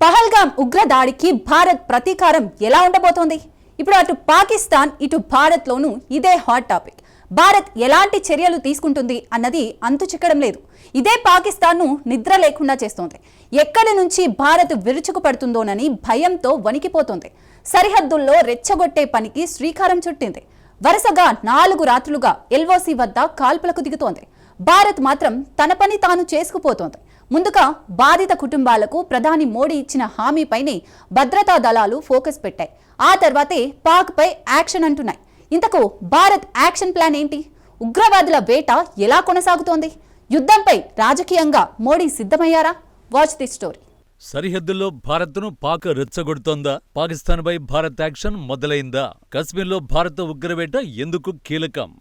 పహల్గామ్ ఉగ్రదాడికి భారత్ ప్రతీకారం ఎలా ఉండబోతోంది? ఇప్పుడు అటు పాకిస్తాన్ ఇటు భారత్లోనూ ఇదే హాట్ టాపిక్. భారత్ ఎలాంటి చర్యలు తీసుకుంటుంది అన్నది అంతు చిక్కడం లేదు. ఇదే పాకిస్తాన్ను నిద్ర లేకుండా చేస్తోంది. ఎక్కడి నుంచి భారత్ విరుచుకుపడుతుందోనని భయంతో వణికిపోతోంది. సరిహద్దుల్లో రెచ్చగొట్టే పనికి శ్రీకారం చుట్టింది. వరుసగా 4 రాత్రులుగా ఎల్ఓసి వద్ద కాల్పులకు దిగుతోంది. భారత్ మాత్రం తన పని తాను చేసుకుపోతోంది. ముందుగా బాధిత కుటుంబాలకు ప్రధాని మోడీ ఇచ్చిన హామీపైనే భద్రతా దళాలు ఫోకస్ పెట్టాయి. ఆ తర్వాతే పాక్ పై యాక్షన్ అంటున్నాయి. ఇంతకు భారత్ యాక్షన్ ప్లాన్ ఏంటి? ఉగ్రవాదుల వేట ఎలా కొనసాగుతోంది? యుద్ధంపై రాజకీయంగా మోడీ సిద్ధమయ్యారా? Watch the story. సరిహద్దుల్లో భారత్ను పాక్ రెచ్చగొడుతోందా? పాకిస్తాన్పై భారత్ యాక్షన్ మొదలైందా? కశ్మీర్లో భారత్ ఉగ్రవేట ఎందుకు కీలకం?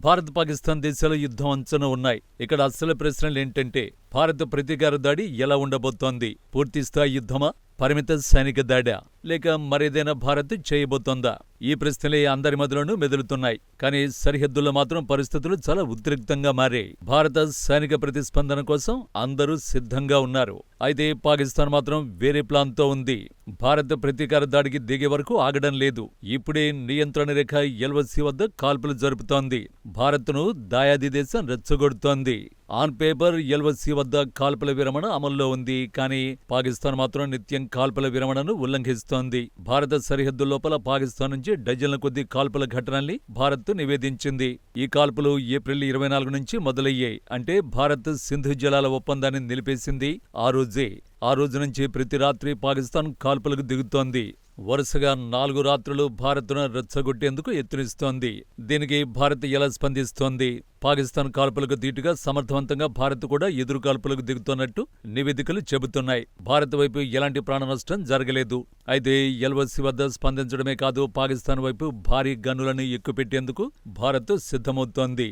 భారత్ పాకిస్తాన్ దేశాల యుద్ధం అంచున ఉన్నాయి. ఇక్కడ అసలు ప్రశ్నలేంటంటే భారత్ ప్రతీకార దాడి ఎలా ఉండబోతోంది? పూర్తిస్థాయి యుద్ధమా? పరిమిత సైనిక దాడా? లేక మరేదైనా భారత్ చేయబోతోందా? ఈ ప్రశ్నలే అందరి మధ్యలోనూ మెదులుతున్నాయి. కానీ సరిహద్దుల్లో మాత్రం పరిస్థితులు చాలా ఉద్రిక్తంగా మారాయి. భారత సైనిక ప్రతిస్పందన కోసం అందరూ సిద్ధంగా ఉన్నారు. అయితే పాకిస్తాన్ మాత్రం వేరే ప్లాన్తో ఉంది. భారత్ ప్రతీకార దాడికి దిగే వరకు ఆగడం లేదు. ఇప్పుడే నియంత్రణ రేఖ ఎల్ఓసి వద్ద కాల్పులు జరుపుతోంది. భారత్ను దాయాది దేశం రెచ్చగొడుతోంది. ఆన్ పేపర్ ఎల్ఓసి వద్ద కాల్పుల విరమణ అమల్లో ఉంది. కానీ పాకిస్తాన్ మాత్రం నిత్యం కాల్పుల విరమణను ఉల్లంఘిస్తోంది. భారత సరిహద్దు లోపల పాకిస్తాన్ నుంచి డజన్ల కొద్ది కాల్పుల ఘటనల్ని భారత్ నివేదించింది. ఈ కాల్పులు ఏప్రిల్ 24 నుంచి మొదలయ్యాయి. అంటే భారత్ సింధు జలాల ఒప్పందాన్ని నిలిపేసింది ఆ రోజు నుంచి ప్రతి రాత్రి పాకిస్తాన్ కాల్పులకు దిగుతోంది. వరుసగా 4 రాత్రులు భారత్ను రెచ్చగొట్టేందుకు యత్నిస్తోంది. దీనికి భారత్ ఎలా స్పందిస్తోంది? పాకిస్తాన్ కాల్పులకు దీటుగా సమర్థవంతంగా భారత్ కూడా ఎదురు కాల్పులకు దిగుతున్నట్టు నివేదికలు చెబుతున్నాయి. భారత్ వైపు ఎలాంటి ప్రాణ నష్టం జరగలేదు. అయితే ఎల్ఓసి వద్ద స్పందించడమే కాదు, పాకిస్తాన్ వైపు భారీ గన్నులను ఎక్కుపెట్టేందుకు భారత్ సిద్ధమవుతోంది.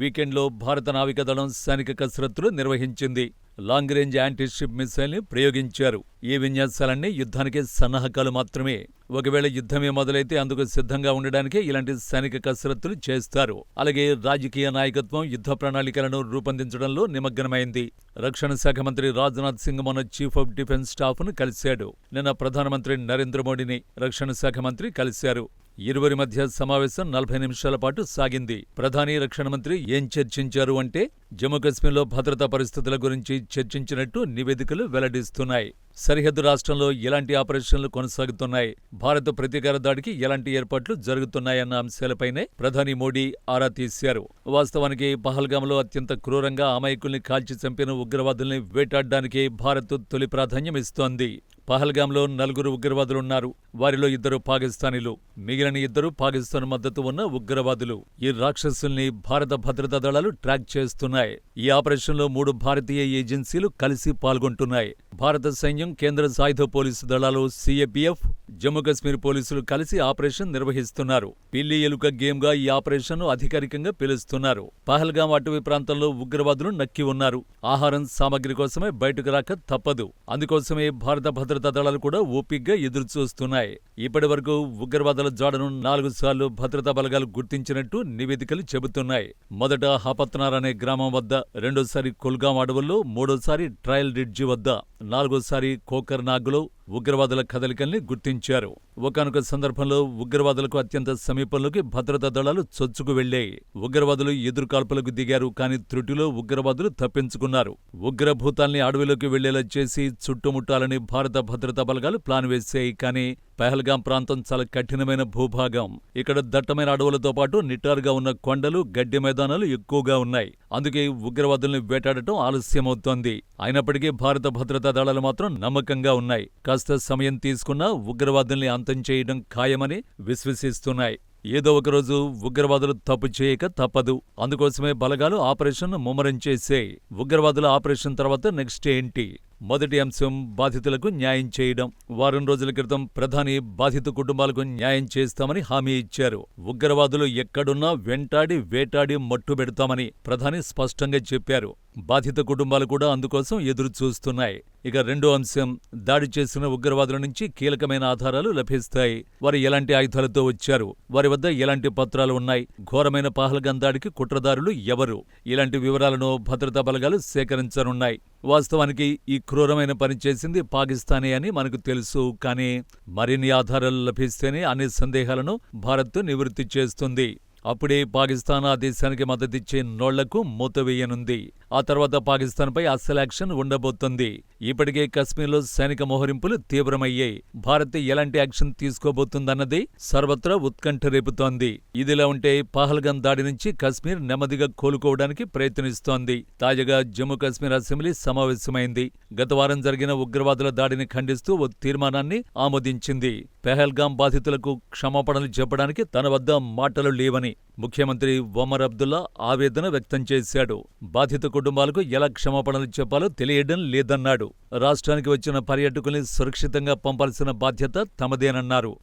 వీకెండ్లో భారత నావికాదళం సైనిక కసరత్తులు నిర్వహించింది. లాంగ్ రేంజ్ యాంటీ-షిప్ మిసైల్ ని ప్రయోగించారు. ఈ విన్యాసాలన్నీ యుద్ధానికి సన్నాహకాలు మాత్రమే. ఒకవేళ యుద్ధమే మొదలైతే అందుకు సిద్ధంగా ఉండడానికే ఇలాంటి సైనిక కసరత్తులు చేస్తారు. అలాగే రాజకీయ నాయకత్వం యుద్ధ ప్రణాళికలను రూపొందించడంలో నిమగ్నమైంది. రక్షణ శాఖ మంత్రి రాజ్నాథ్ సింగ్ మొన్న చీఫ్ ఆఫ్ డిఫెన్స్ స్టాఫ్ ను కలిశాడు. నిన్న ప్రధానమంత్రి నరేంద్ర మోడీని రక్షణ శాఖ మంత్రి కలిశారు. ఇరువురి మధ్య సమావేశం 40 నిమిషాల పాటు సాగింది. ప్రధాని, రక్షణ మంత్రి ఏం చర్చించారు అంటే జమ్మూ కశ్మీర్లో భద్రతా పరిస్థితుల గురించి చర్చించినట్టు నివేదికలు వెల్లడిస్తున్నాయి. సరిహద్దు రాష్ట్రంలో ఎలాంటి ఆపరేషన్లు కొనసాగుతున్నాయి, భారత ప్రతీకార దాడికి ఎలాంటి ఏర్పాట్లు జరుగుతున్నాయన్న అంశాలపైనే ప్రధాని మోడీ ఆరా తీశారు. వాస్తవానికి పహల్గామ్లో అత్యంత క్రూరంగా అమాయకుల్ని కాల్చి చంపిన ఉగ్రవాదుల్ని వేటాడడానికి భారత్ తొలి ప్రాధాన్యం ఇస్తోంది. పహల్గామ్లో 4 ఉగ్రవాదులున్నారు. వారిలో 2 పాకిస్తానీలు, మిగిలిన 2 పాకిస్తాన్ మద్దతు ఉన్న ఉగ్రవాదులు. ఈ రాక్షసుల్ని భారత భద్రతా దళాలు ట్రాక్ చేస్తున్నాయి. ఈ ఆపరేషన్లో 3 భారతీయ ఏజెన్సీలు కలిసి పాల్గొంటున్నాయి. భారత సైన్యం, కేంద్ర సాయుధ పోలీసు దళాలు, సిఏపిఎఫ్, జమ్మూ కశ్మీర్ పోలీసులు కలిసి ఆపరేషన్ నిర్వహిస్తున్నారు. పిల్లి ఎలుక గేమ్ గా ఈ ఆపరేషన్ అధికారికంగా పిలుస్తున్నారు. పహల్గామ్ అటవీ ప్రాంతంలో ఉగ్రవాదులు నక్కి ఉన్నారు. ఆహారం, సామగ్రి కోసమే బయటకు రాక తప్పదు. అందుకోసమే భారత భద్రతా దళాలు కూడా ఓపిగ్గా ఎదురుచూస్తున్నాయి. ఇప్పటి వరకు ఉగ్రవాదుల జాడను 4 సార్లు భద్రతా బలగాలు గుర్తించినట్టు నివేదికలు చెబుతున్నాయి. మొదట హపత్నార్ అనే గ్రామం వద్ద, రెండోసారి కుల్గాం అడవుల్లో, మూడోసారి ట్రయల్ రిడ్జి వద్ద, 4వసారి కోకర్నాగ్లో ఉగ్రవాదుల కదలికల్ని గుర్తించారు. ఒకానొక సందర్భంలో ఉగ్రవాదులకు అత్యంత సమీపంలోకి భద్రతా దళాలు చొచ్చుకు వెళ్లాయి. ఉగ్రవాదులు ఎదురుకాల్పులకు దిగారు. కానీ త్రుటిలో ఉగ్రవాదులు తప్పించుకున్నారు. ఉగ్రభూతాల్ని అడవిలోకి వెళ్లేలా చేసి చుట్టుముట్టాలని భారత భద్రతా బలగాలు ప్లాన్ వేశాయి. కానీ పహల్గాం ప్రాంతం చాలా కఠినమైన భూభాగం. ఇక్కడ దట్టమైన అడవులతో పాటు నిటారుగా ఉన్న కొండలు, గడ్డి మైదానాలు ఎక్కువగా ఉన్నాయి. అందుకే ఉగ్రవాదుల్ని వేటాడటం ఆలస్యమవుతోంది. అయినప్పటికీ భారత భద్రతా దళాలు మాత్రం నమ్మకంగా ఉన్నాయి. కాస్త సమయం తీసుకున్నా ఉగ్రవాదుల్ని అంతం చేయడం ఖాయమని విశ్వసిస్తున్నాయి. ఏదో ఒకరోజు ఉగ్రవాదులు తప్పు చేయక తప్పదు. అందుకోసమే బలగాలు ఆపరేషన్ ముమ్మరం చేశాయి. ఉగ్రవాదుల ఆపరేషన్ తర్వాత నెక్స్ట్ ఏంటి? మొదటి అంశం బాధితులకు న్యాయం చేయడం. వారం రోజుల క్రితం ప్రధాని బాధిత కుటుంబాలకు న్యాయం చేస్తామని హామీ ఇచ్చారు. ఉగ్రవాదులు ఎక్కడున్నా వెంటాడి వేటాడి మట్టుబెడతామని ప్రధాని స్పష్టంగా చెప్పారు. బాధిత కుటుంబాలు కూడా అందుకోసం ఎదురు చూస్తున్నాయి. ఇక రెండో అంశం, దాడి చేసిన ఉగ్రవాదుల నుంచి కీలకమైన ఆధారాలు లభిస్తాయి. వారు ఎలాంటి ఆయుధాలతో వచ్చారు, వారి వద్ద ఎలాంటి పత్రాలు ఉన్నాయి, ఘోరమైన పహల్గాం దాడికి కుట్రదారులు ఎవరు, ఇలాంటి వివరాలను భద్రతా బలగాలు సేకరించనున్నాయి. వాస్తవానికి ఈ క్రూరమైన పని చేసింది పాకిస్తానే అని మనకు తెలుసు. కానీ మరిన్ని ఆధారాలు లభిస్తేనే అనే సందేహాలను భారత్ నివృత్తి చేస్తుంది. అప్పుడే పాకిస్తాన్ ఆ దేశానికి మద్దతిచ్చే నోళ్లకు మూత వేయనుంది. ఆ తర్వాత పాకిస్తాన్పై అస్సలు యాక్షన్ ఉండబోతోంది. ఇప్పటికే కశ్మీర్లో సైనిక మోహరింపులు తీవ్రమయ్యాయి. భారత్ ఎలాంటి యాక్షన్ తీసుకోబోతుందన్నది సర్వత్రా ఉత్కంఠ రేపుతోంది. ఇదిలా ఉంటే పహల్గాం దాడి నుంచి కశ్మీర్ నెమ్మదిగా కోలుకోవడానికి ప్రయత్నిస్తోంది. తాజాగా జమ్మూ కశ్మీర్ అసెంబ్లీ సమావేశమైంది. గత వారం జరిగిన ఉగ్రవాదుల దాడిని ఖండిస్తూ ఓ తీర్మానాన్ని ఆమోదించింది. పహల్గాం బాధితులకు క్షమాపణలు చెప్పడానికి తన వద్ద మాటలు లేవని ముఖ్యమంత్రి ఒమర్ అబ్దుల్లా ఆవేదన వ్యక్తం చేశాడు. బాధిత కుటుంబాలకు ఎలా క్షమాపణలు చెప్పాలో తెలియడం లేదన్నాడు. రాష్ట్రానికి వచ్చిన పర్యాటకుల్ని సురక్షితంగా పంపాల్సిన బాధ్యత తమదేనన్నారు.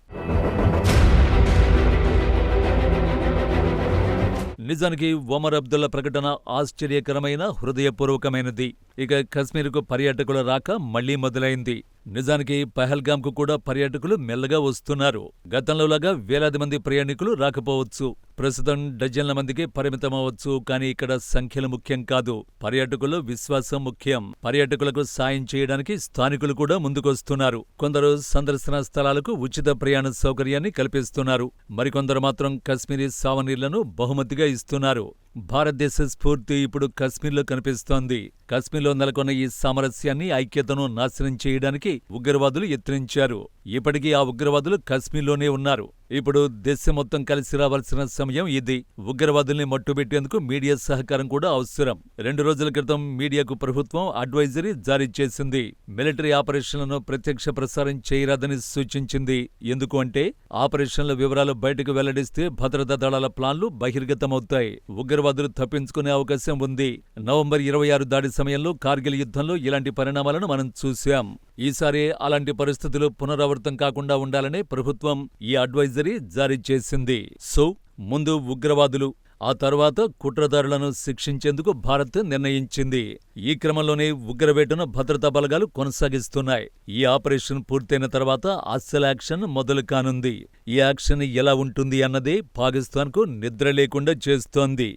నిజానికి ఒమర్ అబ్దుల్లా ప్రకటన ఆశ్చర్యకరమైన, హృదయపూర్వకమైనది. ఇక కశ్మీర్కు పర్యాటకుల రాక మళ్లీ మొదలైంది. నిజానికి పహల్గాంకు కూడా పర్యాటకులు మెల్లగా వస్తున్నారు. గతంలోలాగా వేలాది మంది ప్రయాణికులు రాకపోవచ్చు, ప్రస్తుతం డజన్ల మందికి పరిమితమవచ్చు. కానీ ఇక్కడ సంఖ్యలు ముఖ్యం కాదు, పర్యాటకుల్లో విశ్వాసం ముఖ్యం. పర్యాటకులకు సాయం చేయడానికి స్థానికులు కూడా ముందుకొస్తున్నారు. కొందరు సందర్శన స్థలాలకు ఉచిత ప్రయాణ సౌకర్యాన్ని కల్పిస్తున్నారు. మరికొందరు మాత్రం కశ్మీరీ సావనీర్లను బహుమతిగా ఇస్తున్నారు. భారతదేశ స్ఫూర్తి ఇప్పుడు కశ్మీర్లో కనిపిస్తోంది. కశ్మీర్లో నెలకొన్న ఈ సామరస్యాన్ని, ఐక్యతను నాశనం చేయడానికి ఉగ్రవాదులు యత్నించారు. ఇప్పటికీ ఆ ఉగ్రవాదులు కశ్మీర్లోనే ఉన్నారు. ఇప్పుడు దేశం మొత్తం కలిసి రావాల్సిన సమయం ఇది. ఉగ్రవాదుల్ని మట్టుబెట్టేందుకు మీడియా సహకారం కూడా అవసరం. 2 రోజుల క్రితం మీడియాకు ప్రభుత్వం అడ్వైజరీ జారీ చేసింది. మిలిటరీ ఆపరేషన్లను ప్రత్యక్ష ప్రసారం చేయరాదని సూచించింది. ఎందుకు అంటే ఆపరేషన్ల వివరాలు బయటకు వెల్లడిస్తే భద్రతా దళాల ప్లాన్లు బహిర్గతమవుతాయి, ఉగ్రవాదులు తప్పించుకునే అవకాశం ఉంది. నవంబర్ 26 దాడి సమయంలో కార్గిల్ యుద్ధంలో ఇలాంటి పరిణామాలను మనం చూశాం. ఈసారి అలాంటి పరిస్థితులు పునరావృతం కాకుండా ఉండాలనే ప్రభుత్వం ఈ అడ్వైజరీ జారీ చేసింది. సో ముందు ఉగ్రవాదులు, ఆ తర్వాత కుట్రదారులను శిక్షించేందుకు భారత్ నిర్ణయించింది. ఈ క్రమంలోనే ఉగ్రవేటను భద్రతా బలగాలు కొనసాగిస్తున్నాయి. ఈ ఆపరేషన్ పూర్తయిన తర్వాత అస్సలు యాక్షన్ మొదలు కానుంది. ఈ యాక్షన్ ఎలా ఉంటుంది అన్నదే పాకిస్తాన్కు నిద్ర లేకుండా చేస్తోంది.